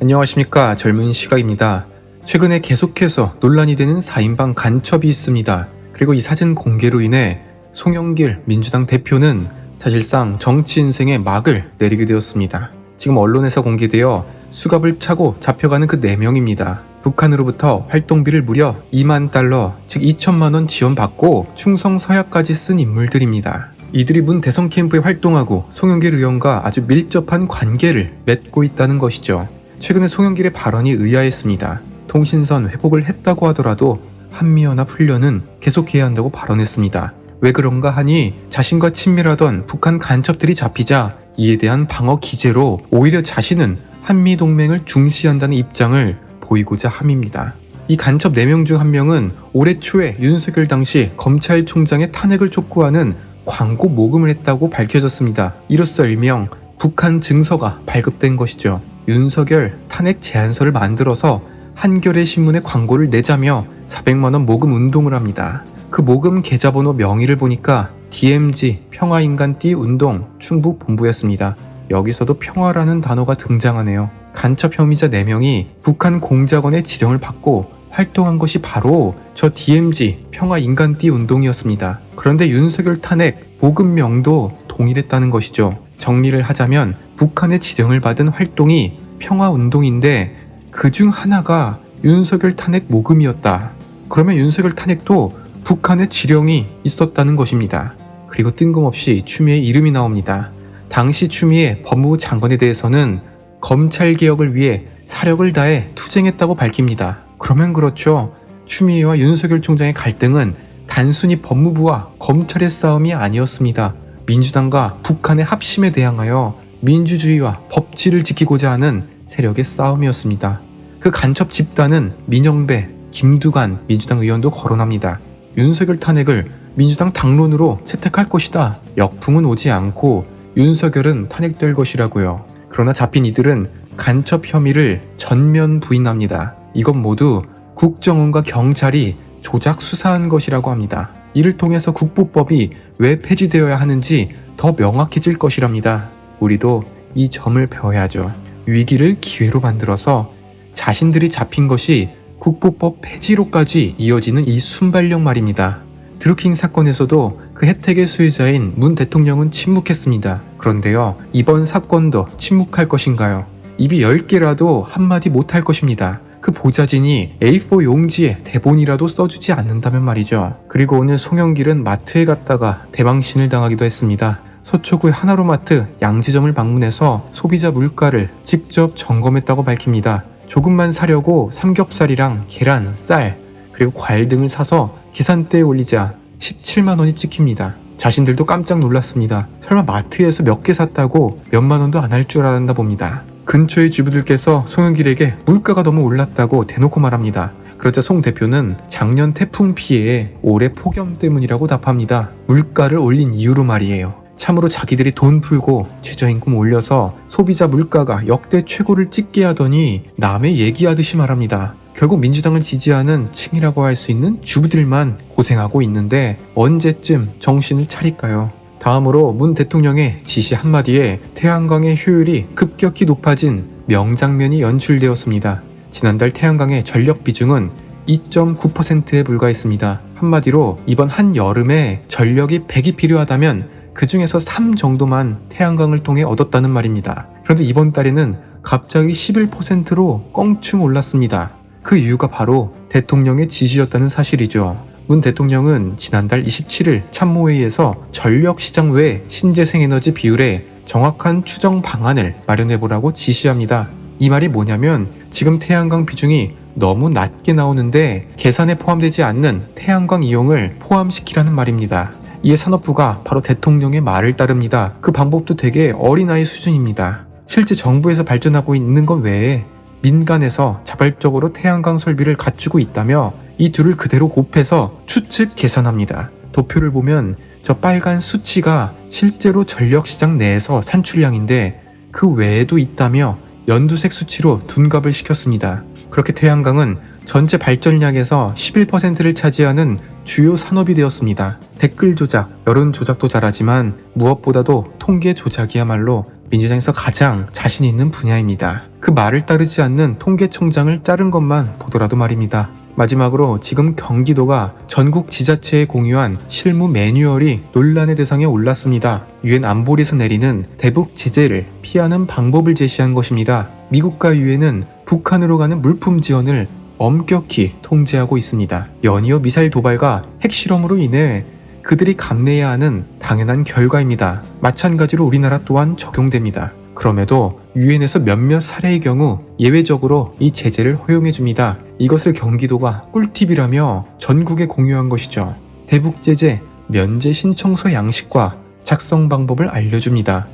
안녕하십니까. 젊은 시각입니다. 최근에 계속해서 논란이 되는 4인방 간첩이 있습니다. 그리고 이 사진 공개로 인해 송영길 민주당 대표는 사실상 정치 인생의 막을 내리게 되었습니다. 지금 언론에서 공개되어 수갑을 차고 잡혀가는 그 4명입니다. 북한으로부터 활동비를 무려 2만 달러, 즉 2천만 원 지원받고 충성 서약까지 쓴 인물들입니다. 이들이 문 대선 캠프에 활동하고 송영길 의원과 아주 밀접한 관계를 맺고 있다는 것이죠. 최근에 송영길의 발언이 의아했습니다. 통신선 회복을 했다고 하더라도 한미연합 훈련은 계속해야 한다고 발언했습니다. 왜 그런가 하니 자신과 친밀하던 북한 간첩들이 잡히자 이에 대한 방어 기제로 오히려 자신은 한미동맹을 중시한다는 입장을 보이고자 함입니다. 이 간첩 4명 중 1명은 올해 초에 윤석열 당시 검찰총장의 탄핵을 촉구하는 광고 모금을 했다고 밝혀졌습니다. 이로써 일명 북한 증서가 발급된 것이죠. 윤석열 탄핵 제안서를 만들어서 한겨레 신문에 광고를 내자며 400만원 모금 운동을 합니다. 그 모금 계좌번호 명의를 보니까 DMZ 평화인간띠 운동 충북본부였습니다. 여기서도 평화라는 단어가 등장하네요. 간첩 혐의자 4명이 북한 공작원의 지령을 받고 활동한 것이 바로 저 DMZ 평화인간띠 운동이었습니다. 그런데 윤석열 탄핵 모금명도 동일했다는 것이죠. 정리를 하자면 북한의 지령을 받은 활동이 평화운동인데 그중 하나가 윤석열 탄핵 모금이었다. 그러면 윤석열 탄핵도 북한의 지령이 있었다는 것입니다. 그리고 뜬금없이 추미애의 이름이 나옵니다. 당시 추미애 법무부 장관에 대해서는 검찰개혁을 위해 사력을 다해 투쟁했다고 밝힙니다. 그러면 그렇죠. 추미애와 윤석열 총장의 갈등은 단순히 법무부와 검찰의 싸움이 아니었습니다. 민주당과 북한의 합심에 대항하여 민주주의와 법치를 지키고자 하는 세력의 싸움이었습니다. 그 간첩 집단은 민영배, 김두관 민주당 의원도 거론합니다. 윤석열 탄핵을 민주당 당론으로 채택할 것이다. 역풍은 오지 않고 윤석열은 탄핵될 것이라고요. 그러나 잡힌 이들은 간첩 혐의를 전면 부인합니다. 이건 모두 국정원과 경찰이 조작 수사한 것이라고 합니다. 이를 통해서 국보법이 왜 폐지되어야 하는지 더 명확해질 것이랍니다. 우리도 이 점을 배워야죠. 위기를 기회로 만들어서 자신들이 잡힌 것이 국보법 폐지로까지 이어지는 이 순발력 말입니다. 드루킹 사건에서도 그 혜택의 수혜자인 문 대통령은 침묵했습니다. 그런데요, 이번 사건도 침묵할 것인가요? 입이 10개라도 한마디 못할 것입니다. 그 보좌진이 A4 용지에 대본이라도 써주지 않는다면 말이죠. 그리고 오늘 송영길은 마트에 갔다가 대망신을 당하기도 했습니다. 서초구의 하나로마트 양지점을 방문해서 소비자 물가를 직접 점검했다고 밝힙니다. 조금만 사려고 삼겹살이랑 계란, 쌀, 그리고 과일 등을 사서 계산대에 올리자 17만 원이 찍힙니다. 자신들도 깜짝 놀랐습니다. 설마 마트에서 몇 개 샀다고 몇만 원도 안 할 줄 알았나 봅니다. 근처의 주부들께서 송영길에게 물가가 너무 올랐다고 대놓고 말합니다. 그러자 송 대표는 작년 태풍 피해에 올해 폭염 때문이라고 답합니다. 물가를 올린 이유로 말이에요. 참으로 자기들이 돈 풀고 최저임금 올려서 소비자 물가가 역대 최고를 찍게 하더니 남의 얘기하듯이 말합니다. 결국 민주당을 지지하는 층이라고 할 수 있는 주부들만 고생하고 있는데 언제쯤 정신을 차릴까요? 다음으로 문 대통령의 지시 한마디에 태양광의 효율이 급격히 높아진 명장면이 연출되었습니다. 지난달 태양광의 전력 비중은 2.9%에 불과했습니다. 한마디로 이번 한여름에 전력이 100이 필요하다면 그 중에서 3 정도만 태양광을 통해 얻었다는 말입니다. 그런데 이번 달에는 갑자기 11%로 껑충 올랐습니다. 그 이유가 바로 대통령의 지시였다는 사실이죠. 문 대통령은 지난달 27일 참모회의에서 전력시장 외 신재생에너지 비율의 정확한 추정 방안을 마련해보라고 지시합니다. 이 말이 뭐냐면 지금 태양광 비중이 너무 낮게 나오는데 계산에 포함되지 않는 태양광 이용을 포함시키라는 말입니다. 이에 산업부가 바로 대통령의 말을 따릅니다. 그 방법도 되게 어린아이 수준입니다. 실제 정부에서 발전하고 있는 것 외에 민간에서 자발적으로 태양광 설비를 갖추고 있다며 이 둘을 그대로 곱해서 추측 계산합니다. 도표를 보면 저 빨간 수치가 실제로 전력시장 내에서 산출량인데 그 외에도 있다며 연두색 수치로 둔갑을 시켰습니다. 그렇게 태양광은 전체 발전량에서 11%를 차지하는 주요 산업이 되었습니다. 댓글 조작, 여론 조작도 잘하지만 무엇보다도 통계 조작이야말로 민주당에서 가장 자신 있는 분야입니다. 그 말을 따르지 않는 통계청장을 자른 것만 보더라도 말입니다. 마지막으로 지금 경기도가 전국 지자체에 공유한 실무 매뉴얼이 논란의 대상에 올랐습니다. 유엔 안보리에서 내리는 대북 제재를 피하는 방법을 제시한 것입니다. 미국과 유엔은 북한으로 가는 물품 지원을 엄격히 통제하고 있습니다. 연이어 미사일 도발과 핵실험으로 인해 그들이 감내해야 하는 당연한 결과입니다. 마찬가지로 우리나라 또한 적용됩니다. 그럼에도 유엔에서 몇몇 사례의 경우 예외적으로 이 제재를 허용해줍니다. 이것을 경기도가 꿀팁이라며 전국에 공유한 것이죠. 대북 제재 면제 신청서 양식과 작성 방법을 알려줍니다.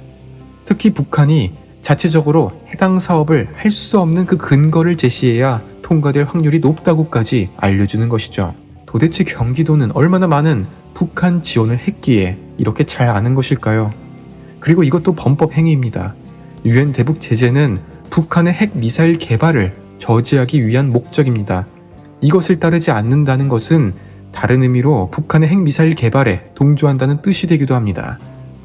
특히 북한이 자체적으로 해당 사업을 할 수 없는 그 근거를 제시해야 통과될 확률이 높다고까지 알려주는 것이죠. 도대체 경기도는 얼마나 많은 북한 지원을 했기에 이렇게 잘 아는 것일까요? 그리고 이것도 범법 행위입니다. 유엔 대북 제재는 북한의 핵 미사일 개발을 저지하기 위한 목적입니다. 이것을 따르지 않는다는 것은 다른 의미로 북한의 핵 미사일 개발에 동조한다는 뜻이 되기도 합니다.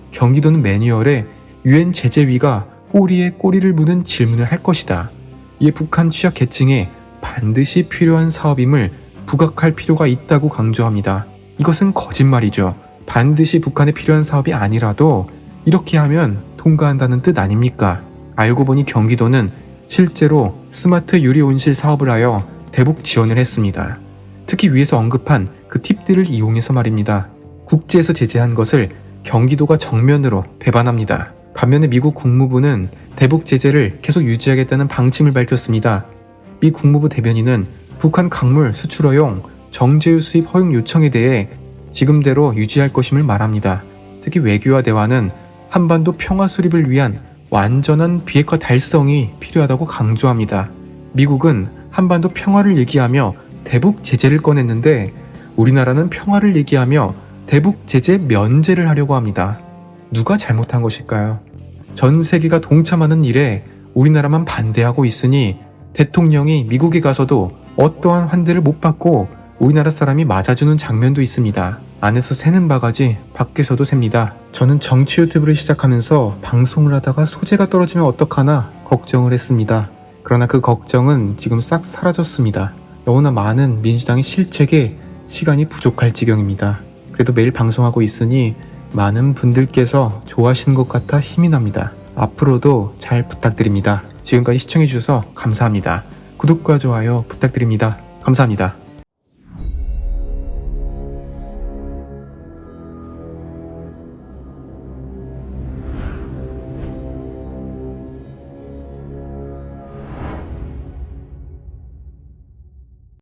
경기도는 매뉴얼에 유엔 제재위가 꼬리에 꼬리를 무는 질문을 할 것이다. 이에 북한 취약계층에 반드시 필요한 사업임을 부각할 필요가 있다고 강조합니다. 이것은 거짓말이죠. 반드시 북한에 필요한 사업이 아니라도 이렇게 하면 통과한다는 뜻 아닙니까? 알고 보니 경기도는 실제로 스마트 유리 온실 사업을 하여 대북 지원을 했습니다. 특히 위에서 언급한 그 팁들을 이용해서 말입니다. 국제에서 제재한 것을 경기도가 정면으로 배반합니다. 반면에 미국 국무부는 대북 제재를 계속 유지하겠다는 방침을 밝혔습니다. 미 국무부 대변인은 북한 강물 수출 허용, 정제유 수입 허용 요청에 대해 지금대로 유지할 것임을 말합니다. 특히 외교와 대화는 한반도 평화 수립을 위한 완전한 비핵화 달성이 필요하다고 강조합니다. 미국은 한반도 평화를 얘기하며 대북 제재를 꺼냈는데 우리나라는 평화를 얘기하며 대북 제재 면제를 하려고 합니다. 누가 잘못한 것일까요? 전 세계가 동참하는 일에 우리나라만 반대하고 있으니 대통령이 미국에 가서도 어떠한 환대를 못 받고 우리나라 사람이 맞아주는 장면도 있습니다. 안에서 새는 바가지 밖에서도 셉니다. 저는 정치 유튜브를 시작하면서 방송을 하다가 소재가 떨어지면 어떡하나 걱정을 했습니다. 그러나 그 걱정은 지금 싹 사라졌습니다. 너무나 많은 민주당의 실책에 시간이 부족할 지경입니다. 그래도 매일 방송하고 있으니 많은 분들께서 좋아하시는 것 같아 힘이 납니다. 앞으로도 잘 부탁드립니다. 지금까지 시청해주셔서 감사합니다. 구독과 좋아요 부탁드립니다. 감사합니다.